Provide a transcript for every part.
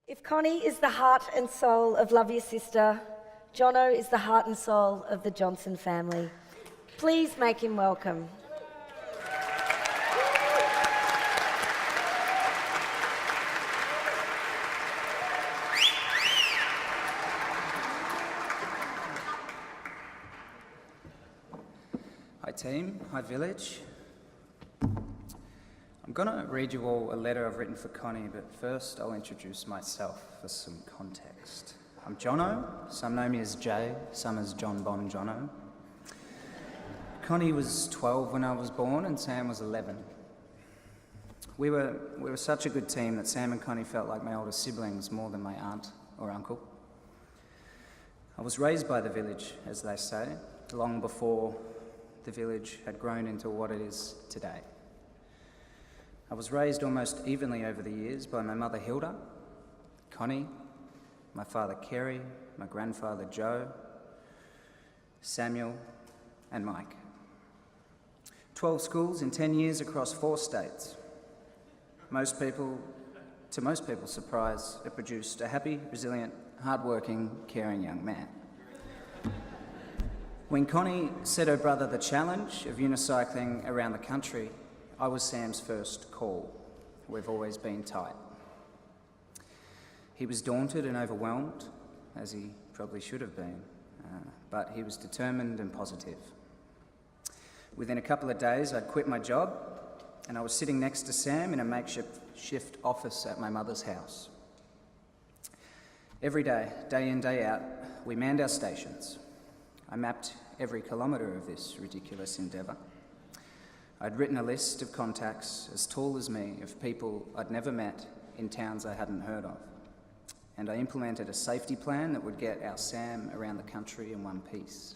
If Connie is the heart and soul of Love Your Sister, Jonno is the heart and soul of the Johnson family. Please make him welcome. Hi team, hi village. I'm going to read you all a letter I've written for Connie, but first I'll introduce myself for some context. I'm Jonno, some know me as Jay, some as John Bon Jonno. Connie was 12 when I was born and Sam was 11. We were such a good team that Sam and Connie felt like my older siblings more than my aunt or uncle. I was raised by the village, as they say, long before the village had grown into what it is today. I was raised almost evenly over the years by my mother Hilda, Connie, my father Kerry, my grandfather Joe, Samuel and Mike. 12 schools in 10 years across 4 states. To most people's surprise, it produced a happy, resilient, hard-working, caring young man. When Connie set her brother the challenge of unicycling around the country, I was Sam's first call. We've always been tight. He was daunted and overwhelmed, as he probably should have been, but he was determined and positive. Within a couple of days, I'd quit my job and I was sitting next to Sam in a makeshift office at my mother's house. Every day, day in, day out, we manned our stations. I mapped every kilometre of this ridiculous endeavour. I'd written a list of contacts as tall as me of people I'd never met in towns I hadn't heard of. And I implemented a safety plan that would get our Sam around the country in one piece.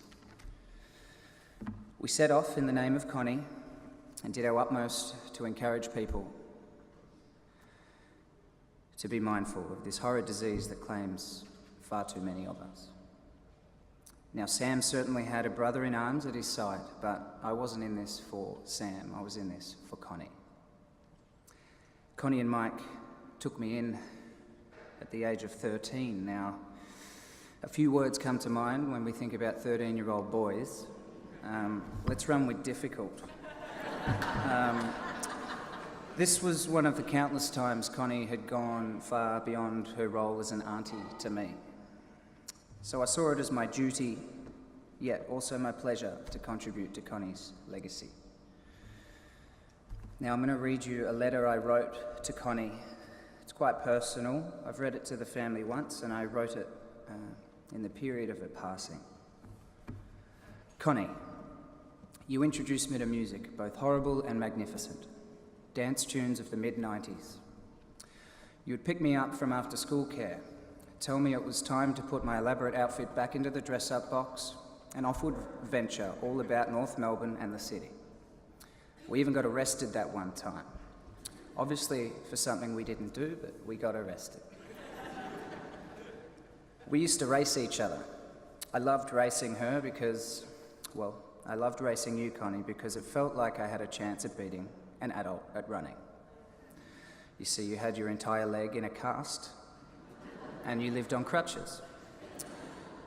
We set off in the name of Connie and did our utmost to encourage people to be mindful of this horrid disease that claims far too many of us. Now, Sam certainly had a brother in arms at his side, but I wasn't in this for Sam, I was in this for Connie. Connie and Mike took me in at the age of 13. Now, a few words come to mind when we think about 13-year-old boys. Let's run with difficult. This was one of the countless times Connie had gone far beyond her role as an auntie to me. So I saw it as my duty, yet also my pleasure, to contribute to Connie's legacy. Now I'm going to read you a letter I wrote to Connie. It's quite personal. I've read it to the family once and I wrote it in the period of her passing. Connie, you introduced me to music, both horrible and magnificent. Dance tunes of the mid-90s. You would pick me up from after-school care, tell me it was time to put my elaborate outfit back into the dress-up box, and off would venture all about North Melbourne and the city. We even got arrested that one time. Obviously for something we didn't do, but we got arrested. We used to race each other. I loved racing her because, well, I loved racing you, Connie, because it felt like I had a chance at beating an adult at running. You see, you had your entire leg in a cast, and you lived on crutches.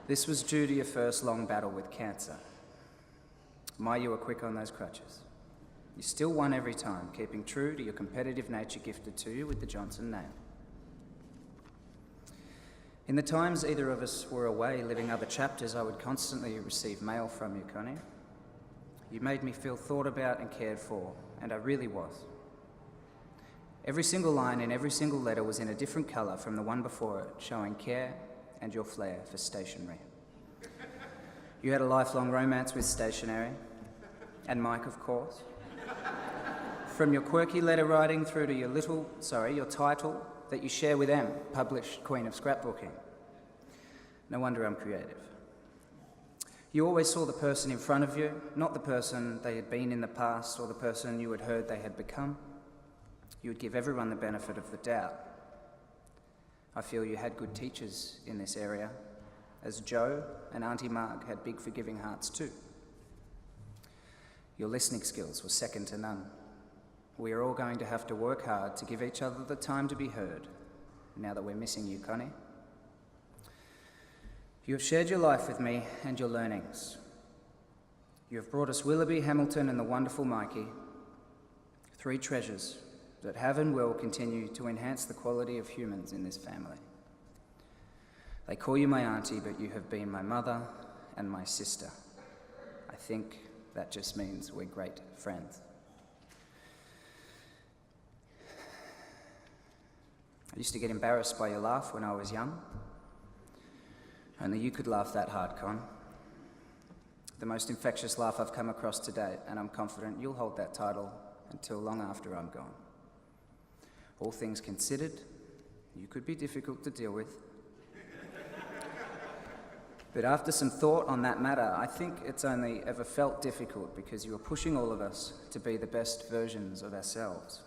This was due to your first long battle with cancer. My, you were quick on those crutches. You still won every time, keeping true to your competitive nature gifted to you with the Johnson name. In the times either of us were away living other chapters, I would constantly receive mail from you, Connie. You made me feel thought about and cared for, and I really was. Every single line in every single letter was in a different colour from the one before it, showing care and your flair for stationery. You had a lifelong romance with stationery, and Mike, of course. From your quirky letter writing through to your title that you share with Em, published Queen of Scrapbooking. No wonder I'm creative. You always saw the person in front of you, not the person they had been in the past or the person you had heard they had become. You would give everyone the benefit of the doubt. I feel you had good teachers in this area, as Joe and Auntie Marg had big forgiving hearts too. Your listening skills were second to none. We are all going to have to work hard to give each other the time to be heard, now that we're missing you, Connie. You have shared your life with me and your learnings. You have brought us Willoughby, Hamilton, and the wonderful Mikey, 3 treasures that have and will continue to enhance the quality of humans in this family. They call you my auntie, but you have been my mother and my sister. I think that just means we're great friends. I used to get embarrassed by your laugh when I was young. Only you could laugh that hard, Con. The most infectious laugh I've come across to date, and I'm confident you'll hold that title until long after I'm gone. All things considered, you could be difficult to deal with. But after some thought on that matter, I think it's only ever felt difficult because you were pushing all of us to be the best versions of ourselves.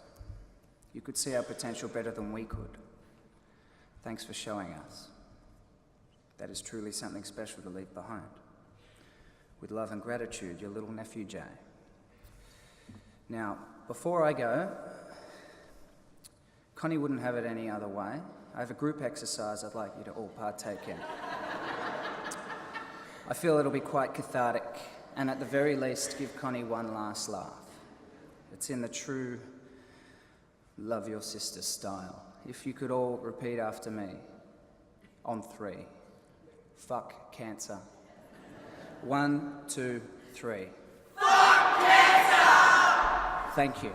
You could see our potential better than we could. Thanks for showing us. That is truly something special to leave behind. With love and gratitude, your little nephew, Jay. Now, before I go, Connie wouldn't have it any other way. I have a group exercise I'd like you to all partake in. I feel it'll be quite cathartic, and at the very least, give Connie one last laugh. It's in the true love your sister style. If you could all repeat after me, on 3. Fuck cancer. 1, 2, 3. Fuck cancer! Thank you.